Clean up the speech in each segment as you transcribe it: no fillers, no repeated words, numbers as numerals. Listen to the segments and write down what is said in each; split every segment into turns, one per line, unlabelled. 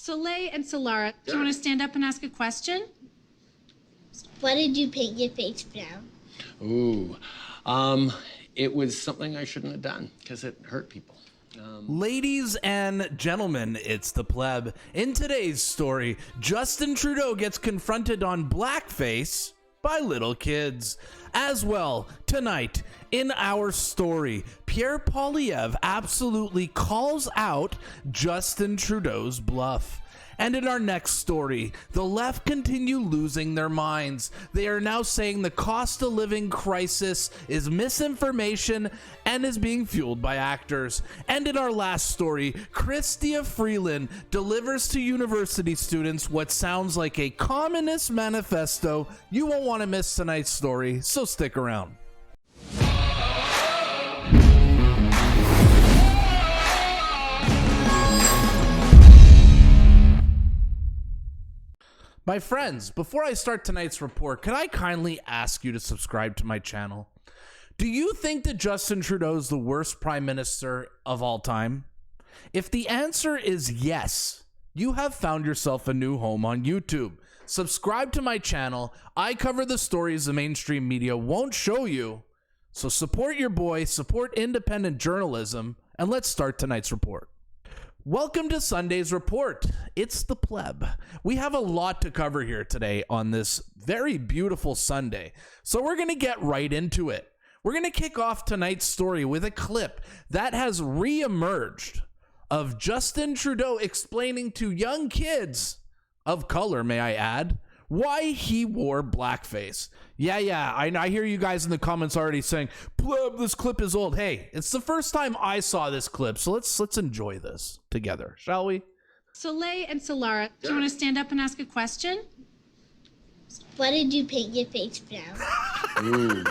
Soleil and Solara, do you want to stand up and ask a question?
Why did you paint your face brown?
Ooh, it was something I shouldn't have done because it hurt people.
Ladies and gentlemen, it's the pleb. In today's story, Justin Trudeau gets confronted on blackface by little kids. As well, tonight in our story, Pierre Poilievre absolutely calls out Justin Trudeau's bluff. And in our next story, the left continue losing their minds. They are now saying the cost of living crisis is misinformation and is being fueled by actors. And in our last story, Chrystia Freeland delivers to university students what sounds like a communist manifesto. You won't want to miss tonight's story, so stick around. My friends, before I start tonight's report, could I kindly ask you to subscribe to my channel? Do you think that Justin Trudeau is the worst prime minister of all time? If the answer is yes, you have found yourself a new home on YouTube. Subscribe to my channel. I cover the stories the mainstream media won't show you. So support your boy, support independent journalism, and let's start tonight's report. Welcome to Sunday's report. It's the pleb. We have a lot to cover here today on this very beautiful Sunday, so we're going to get right into it. We're going to kick off tonight's story with a clip that has re-emerged of Justin Trudeau explaining to young kids of color, may I add, why he wore blackface. Yeah, I hear you guys in the comments already saying, pleb, this clip is old. Hey, it's the first time I saw this clip, so let's enjoy this together, shall we?
Soleil and Solara, do you want to stand up and ask a question?
Why did you paint your face brown?
Ooh,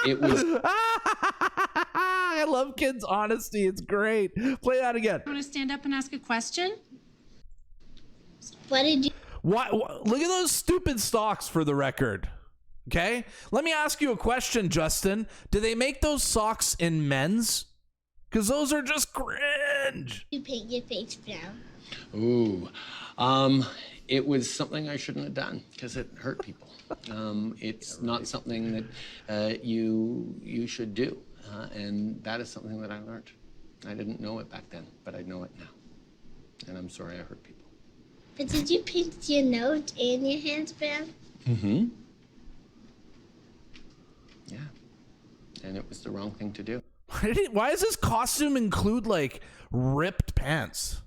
it was.
I love kids' honesty. It's great. Play that again.
Do you want to stand up and ask a question?
Why did you...
Why, look at those stupid socks for the record. Okay, let me ask you a question, Justin. Do they make those socks in men's? Because those are just cringe.
You paint your face brown.
Ooh, it was something I shouldn't have done because it hurt people. It's not something that you should do, and that is something that I learned. I didn't know it back then, but I know it now, and I'm sorry I hurt people.
But did you paint your nose and your hands brown?
Mm-hmm. Yeah, and it was the wrong thing to do.
Why does his costume include like ripped pants?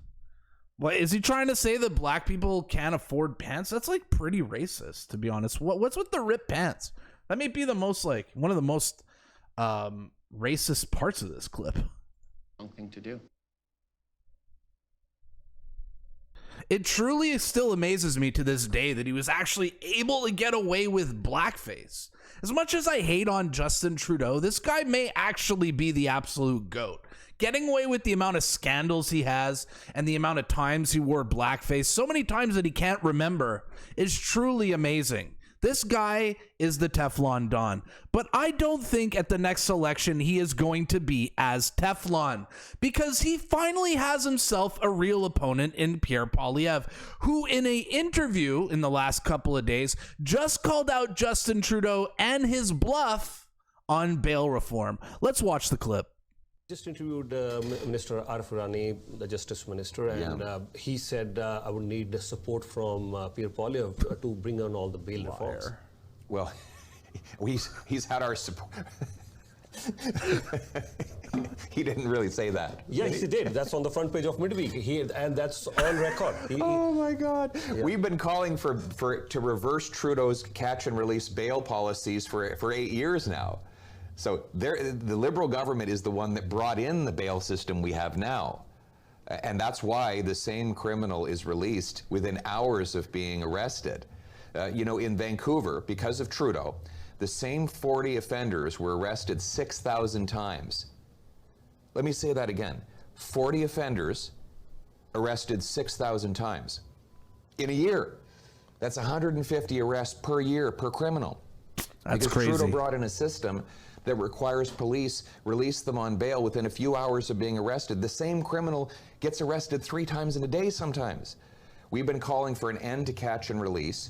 What is he trying to say, that black people can't afford pants? That's like pretty racist, to be honest. What's with the ripped pants? That may be the most like one of the most racist parts of this clip.
Wrong thing to do.
It truly still amazes me to this day that he was actually able to get away with blackface. As much as I hate on Justin Trudeau, this guy may actually be the absolute GOAT. Getting away with the amount of scandals he has and the amount of times he wore blackface, so many times that he can't remember, is truly amazing. This guy is the Teflon Don, but I don't think at the next election he is going to be as Teflon, because he finally has himself a real opponent in Pierre Poilievre, who in an interview in the last couple of days just called out Justin Trudeau and his bluff on bail reform. Let's watch the clip.
Just interviewed Minister Arif Irani, the Justice Minister, and he said I would need the support from Pierre Poilievre to bring on all the bail reforms.
Well, he's had our support. He didn't really say that.
Yes, he did. That's on the front page of Midweek, and that's on record.
Oh my God! Yeah. We've been calling to reverse Trudeau's catch and release bail policies for 8 years now. So the Liberal government is the one that brought in the bail system we have now. And that's why the same criminal is released within hours of being arrested. You know, in Vancouver, because of Trudeau, the same 40 offenders were arrested 6,000 times. Let me say that again. 40 offenders arrested 6,000 times. In a year. That's 150 arrests per year per criminal.
That's
because
crazy.
Trudeau brought in a system that requires police release them on bail within a few hours of being arrested. The same criminal gets arrested 3 times in a day sometimes. We've been calling for an end to catch and release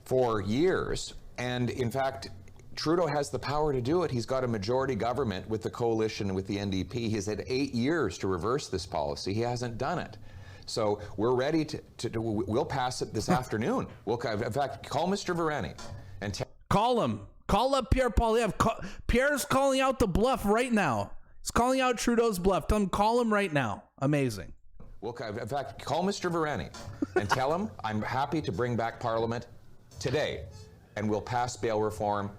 for years, and in fact, Trudeau has the power to do it. He's got a majority government with the coalition and with the NDP. He's had 8 years to reverse this policy. He hasn't done it. So we're ready we'll pass it this afternoon. In fact, call Mr. Virani and tell
Call him. Call up Pierre Poilievre. Pierre's calling out the bluff right now. He's calling out Trudeau's bluff. Tell him, call him right now. Amazing.
in fact, call Mr. Virani and tell him I'm happy to bring back Parliament today, and we'll pass bail reform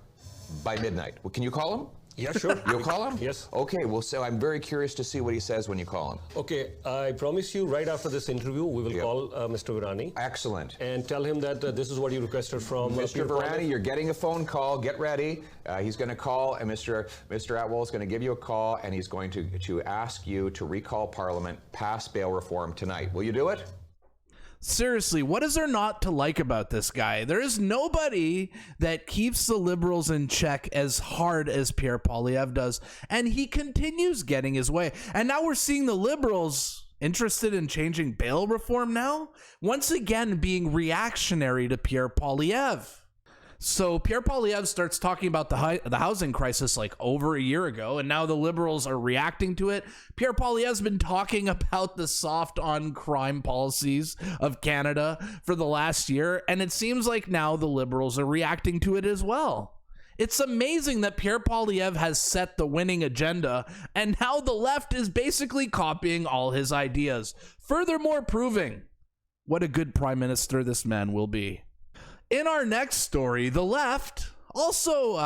by midnight. Well, can you call him?
Yeah, sure.
You'll call him?
Yes.
Okay, well, so I'm very curious to see what he says when you call him.
Okay, I promise you right after this interview, we will call Mr. Virani.
Excellent.
And tell him that this is what you requested from
Mr. Virani, you're getting a phone call. Get ready. He's going to call, and Mr. Atwell is going to give you a call, and he's going to ask you to recall Parliament, pass bail reform tonight. Will you do it?
Seriously, what is there not to like about this guy? There is nobody that keeps the Liberals in check as hard as Pierre Poilievre does, and he continues getting his way. And now we're seeing the Liberals interested in changing bail reform now, once again being reactionary to Pierre Poilievre. So Pierre Poilievre starts talking about the housing crisis like over a year ago, and now the Liberals are reacting to it. Pierre Poilievre's been talking about the soft on crime policies of Canada for the last year, and it seems like now the Liberals are reacting to it as well. It's amazing that Pierre Poilievre has set the winning agenda, and now the left is basically copying all his ideas, furthermore proving what a good prime minister this man will be. In our next story, the left, also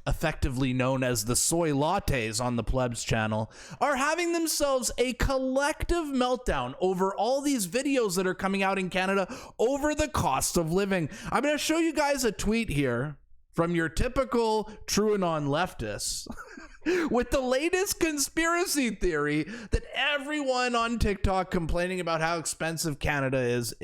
effectively known as the soy lattes on the Plebs channel, are having themselves a collective meltdown over all these videos that are coming out in Canada over the cost of living. I'm going to show you guys a tweet here from your typical TrueAnon leftists with the latest conspiracy theory that everyone on TikTok complaining about how expensive Canada is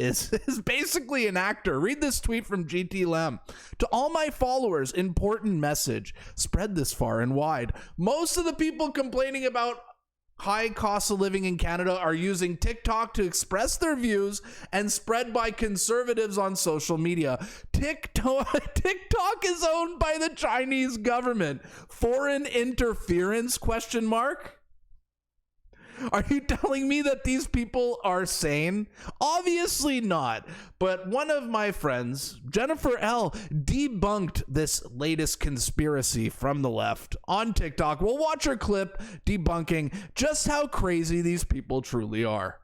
basically an actor. Read this tweet from GT Lem. To all my followers, important message. Spread this far and wide. Most of the people complaining about high cost of living in Canada are using TikTok to express their views and spread by conservatives on social media. TikTok is owned by the Chinese government. Foreign interference? ? Are you telling me that these people are sane? Obviously not. But one of my friends, Jennifer L., debunked this latest conspiracy from the left on TikTok. We'll watch her clip debunking just how crazy these people truly are.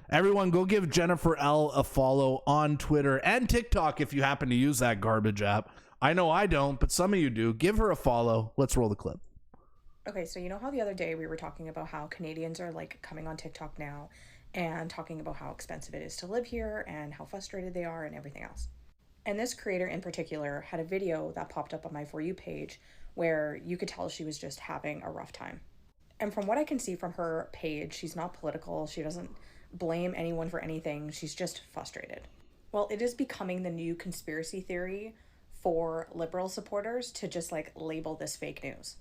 Everyone, go give Jennifer L. a follow on Twitter and TikTok if you happen to use that garbage app. I know I don't, but some of you do. Give her a follow. Let's roll the clip.
Okay, so you know how the other day we were talking about how Canadians are like coming on TikTok now and talking about how expensive it is to live here and how frustrated they are and everything else. And this creator in particular had a video that popped up on my For You page where you could tell she was just having a rough time. And from what I can see from her page, she's not political. She doesn't blame anyone for anything. She's just frustrated. Well, it is becoming the new conspiracy theory for Liberal supporters to just like label this fake news.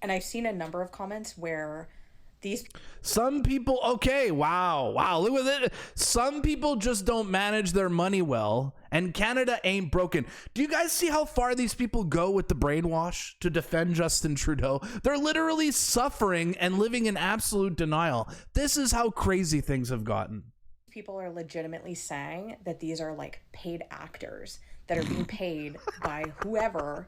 And I've seen a number of comments where
some people, okay, wow, look at it. Some people just don't manage their money well, and Canada ain't broken. Do you guys see how far these people go with the brainwash to defend Justin Trudeau? They're literally suffering and living in absolute denial. This is how crazy things have gotten.
People are legitimately saying that these are like paid actors that are being paid by whoever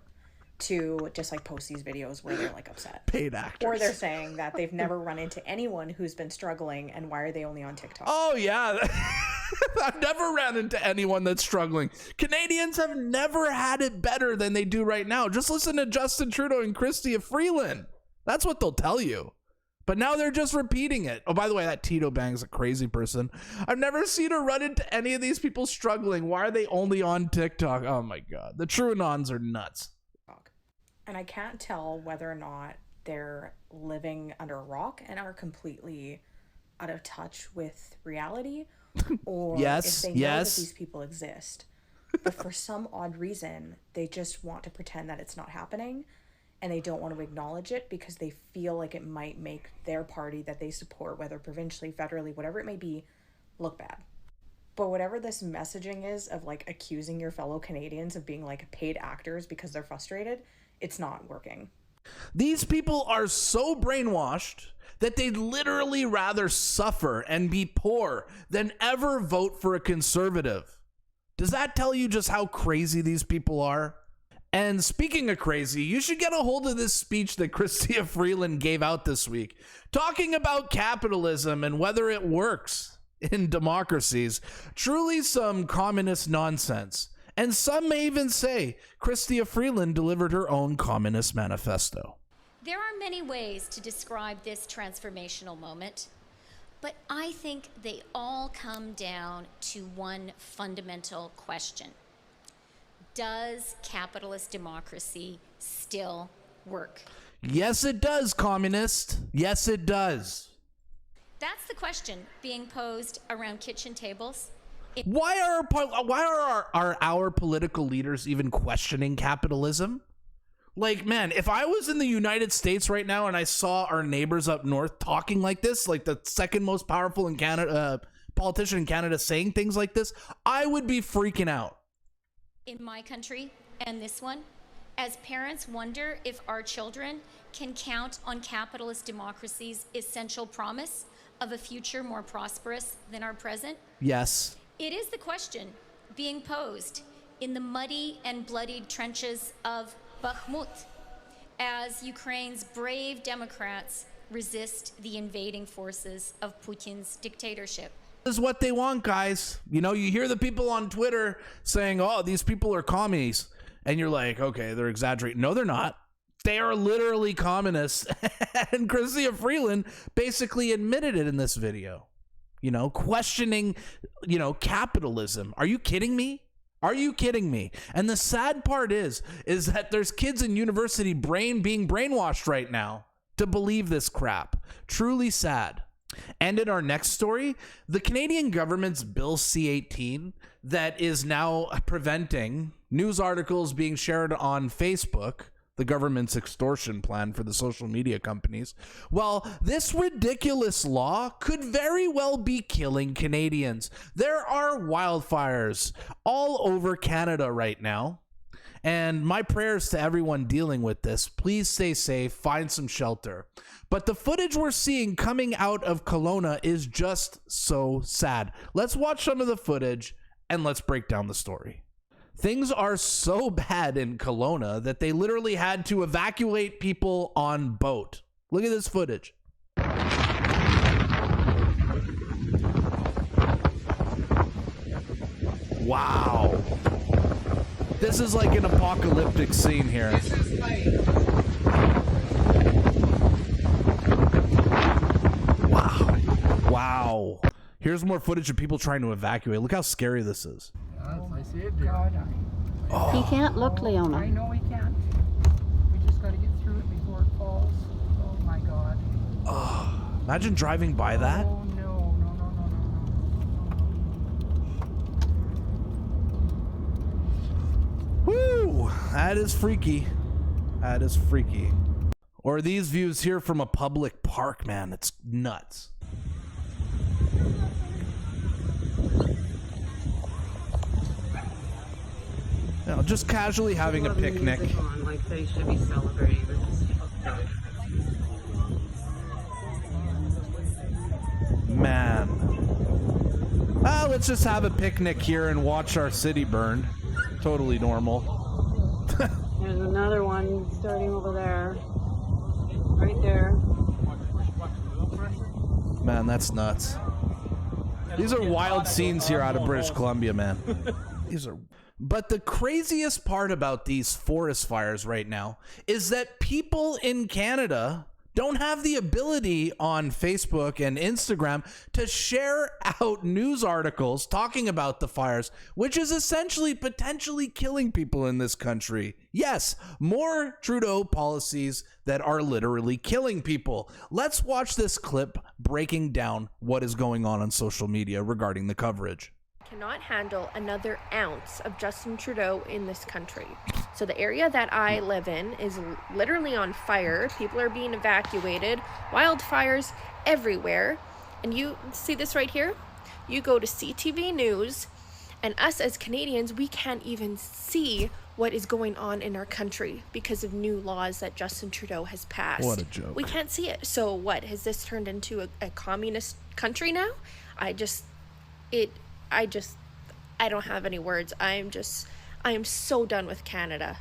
to just like post these videos where they're like upset.
Paid actors.
Or they're saying that they've never run into anyone who's been struggling and why are they only on TikTok?
Oh yeah. I've never ran into anyone that's struggling. Canadians have never had it better than they do right now. Just listen to Justin Trudeau and Chrystia Freeland. That's what they'll tell you. But now they're just repeating it. Oh, by the way, that Tito Bang's a crazy person. I've never seen her run into any of these people struggling. Why are they only on TikTok? Oh my God. The TrueAnons are nuts.
And I can't tell whether or not they're living under a rock and are completely out of touch with reality, or if they know that these people exist. But for some odd reason, they just want to pretend that it's not happening, and they don't want to acknowledge it because they feel like it might make their party that they support, whether provincially, federally, whatever it may be, look bad. But whatever this messaging is of like accusing your fellow Canadians of being like paid actors because they're frustrated, it's not working.
These people are so brainwashed that they'd literally rather suffer and be poor than ever vote for a conservative. Does that tell you just how crazy these people are? And speaking of crazy, you should get a hold of this speech that Chrystia Freeland gave out this week, talking about capitalism and whether it works in democracies. Truly some communist nonsense. And some may even say Chrystia Freeland delivered her own communist manifesto.
There are many ways to describe this transformational moment, but I think they all come down to one fundamental question. Does capitalist democracy still work?
Yes, it does, communist. Yes, it does.
That's the question being posed around kitchen tables.
Why are our political leaders even questioning capitalism? Like, man, if I was in the United States right now and I saw our neighbors up north talking like this, like the second most powerful in Canada, politician in Canada saying things like this, I would be freaking out.
In my country and this one, as parents wonder if our children can count on capitalist democracy's essential promise of a future more prosperous than our present?
Yes.
It is the question being posed in the muddy and bloodied trenches of Bakhmut as Ukraine's brave Democrats resist the invading forces of Putin's dictatorship.
This is what they want, guys. You know, you hear the people on Twitter saying, oh, these people are commies. And you're like, okay, they're exaggerating. No, they're not. They are literally communists. And Chrystia Freeland basically admitted it in this video. You know, questioning, you know, capitalism. Are you kidding me? Are you kidding me? And the sad part is that there's kids in university being brainwashed right now to believe this crap. Truly sad. And in our next story, the Canadian government's Bill C-18 that is now preventing news articles being shared on Facebook, the government's extortion plan for the social media companies. Well, this ridiculous law could very well be killing Canadians. There are wildfires all over Canada right now. And my prayers to everyone dealing with this, please stay safe, find some shelter. But the footage we're seeing coming out of Kelowna is just so sad. Let's watch some of the footage and let's break down the story. Things are so bad in Kelowna that they literally had to evacuate people on boat. Look at this footage. Wow. This is like an apocalyptic scene here. Wow. Wow. Here's more footage of people trying to evacuate. Look how scary this is.
I see it, God.
He can't look, Leona.
I know he can't. We just got to get through it before it falls. Oh my God.
Oh, imagine driving by that.
Oh no, no, no, no, no, no.
Woo! That is freaky. That is freaky. Or these views here from a public park, man. It's nuts. You know, just casually having a picnic.
Like they should be celebrating.
Man. Let's just have a picnic here and watch our city burn. Totally normal.
There's another one starting over there. Right there.
Man, that's nuts. These are wild scenes here out of British Columbia, man. These are... But the craziest part about these forest fires right now is that people in Canada don't have the ability on Facebook and Instagram to share out news articles talking about the fires, which is essentially potentially killing people in this country. Yes, more Trudeau policies that are literally killing people. Let's watch this clip breaking down what is going on social media regarding the coverage.
Cannot handle another ounce of Justin Trudeau in this country. So the area that I live in is literally on fire. People are being evacuated, wildfires everywhere. And you see this right here? You go to CTV News, and us as Canadians, we can't even see what is going on in our country because of new laws that Justin Trudeau has passed.
What a joke.
We can't see it. So what, has this turned into a communist country now? I don't have any words. I am so done with Canada.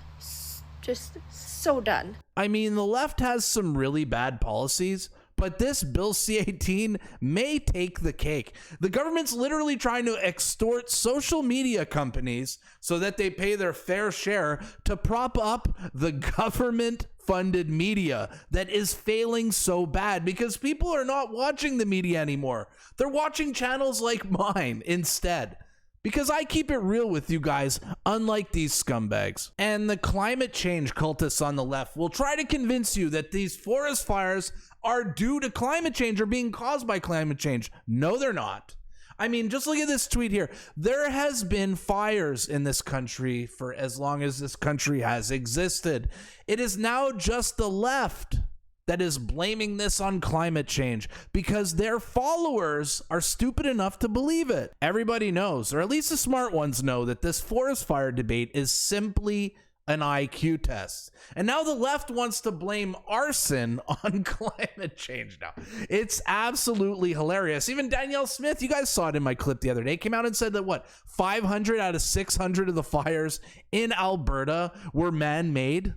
Just so done.
I mean, the left has some really bad policies, but this Bill C-18 may take the cake. The government's literally trying to extort social media companies so that they pay their fair share to prop up the government-funded media that is failing so bad because people are not watching the media anymore. They're watching channels like mine instead. Because I keep it real with you guys, unlike these scumbags. And the climate change cultists on the left will try to convince you that these forest fires are due to climate change or being caused by climate change. No, they're not. I mean, just look at this tweet here. There has been fires in this country for as long as this country has existed. It is now just the left that is blaming this on climate change because their followers are stupid enough to believe it. Everybody knows, or at least the smart ones know, that this forest fire debate is simply an IQ test. And now the left wants to blame arson on climate change now. It's absolutely hilarious. Even Danielle Smith, you guys saw it in my clip the other day, came out and said that, what, 500 out of 600 of the fires in Alberta were man-made?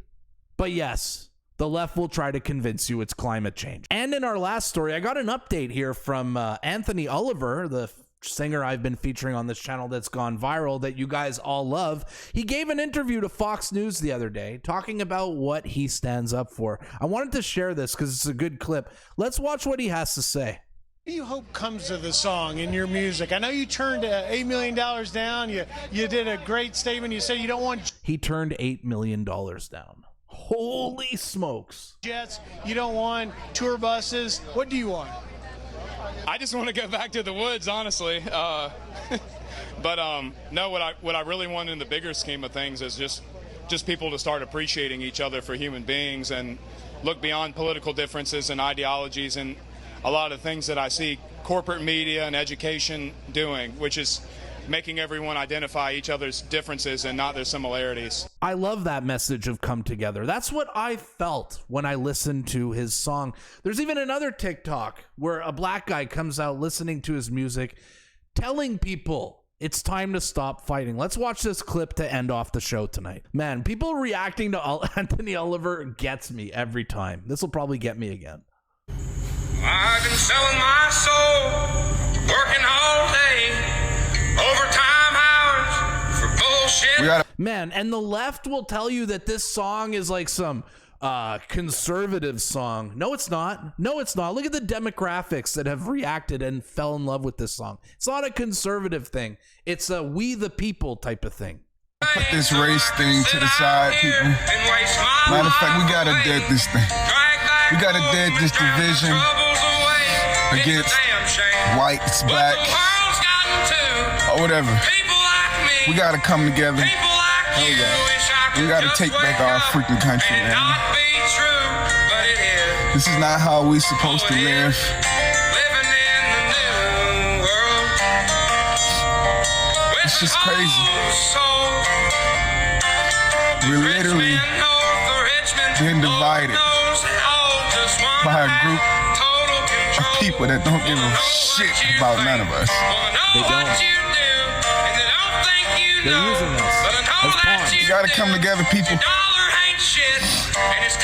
But yes, the left will try to convince you it's climate change. And in our last story, I got an update here from Anthony Oliver, the singer I've been featuring on this channel that's gone viral that you guys all love. He gave an interview to Fox News the other day talking about what he stands up for. I wanted to share this because it's a good clip. Let's watch what he has to say.
What do you hope comes of the song in your music? I know you turned $8 million down. You did a great statement. You said you don't want...
He turned $8 million down. Holy smokes.
Jets, you don't want tour buses. What do you want?
I just want to go back to the woods, honestly. No, what I really want in the bigger scheme of things is just people to start appreciating each other for human beings and look beyond political differences and ideologies and a lot of things that I see corporate media and education doing, which is making everyone identify each other's differences and not their similarities.
I love that message of come together. That's what I felt when I listened to his song. There's even another TikTok where a black guy comes out listening to his music, telling people it's time to stop fighting. Let's watch this clip to end off the show tonight. Man, people reacting to Anthony Oliver gets me every time. This will probably get me again.
I've been selling my soul, working all day. Overtime hours for bullshit.
Man, and the left will tell you that this song is like some conservative song. No, it's not. No, it's not. Look at the demographics that have reacted and fell in love with this song. It's not a conservative thing. It's a we the people type of thing.
Put this race thing to the side, people. Matter of fact, we gotta dead this thing. We gotta dead this division against whites, black, or whatever. We gotta come together. We gotta take back our freaking country, man. This is not how we supposed to live. It's just crazy. We're literally being divided by a group of people that don't give a shit about none of us.
They don't. They're using us as pawns.
You gotta come together, people.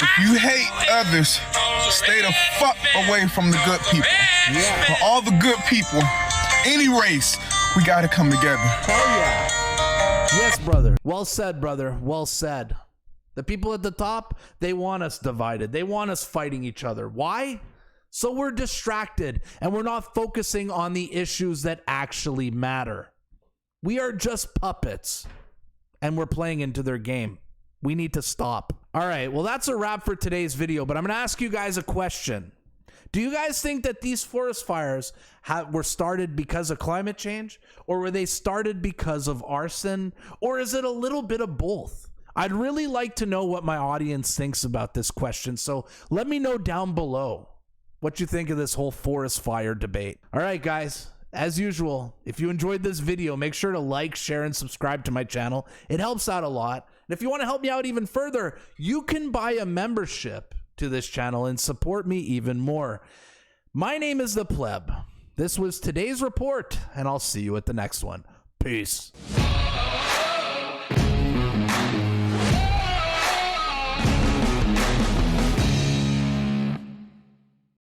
If you hate others, stay the fuck away from the good people.
Yeah.
For all the good people, any race, we gotta come together.
Hell yeah. Yes, brother. Well said, brother. Well said. The people at the top, they want us divided. They want us fighting each other. Why? So we're distracted and we're not focusing on the issues that actually matter. We are just puppets and we're playing into their game. We need to stop. All right, well, that's a wrap for today's video, but I'm going to ask you guys a question. Do you guys think that these forest fires were started because of climate change, or were they started because of arson, or is it a little bit of both? I'd really like to know what my audience thinks about this question, so let me know down below what you think of this whole forest fire debate. All right, guys, as usual, if you enjoyed this video, make sure to like, share, and subscribe to my channel. It helps out a lot. And if you want to help me out even further, you can buy a membership to this channel and support me even more. My name is The Pleb. This was today's report, and I'll see you at the next one. Peace.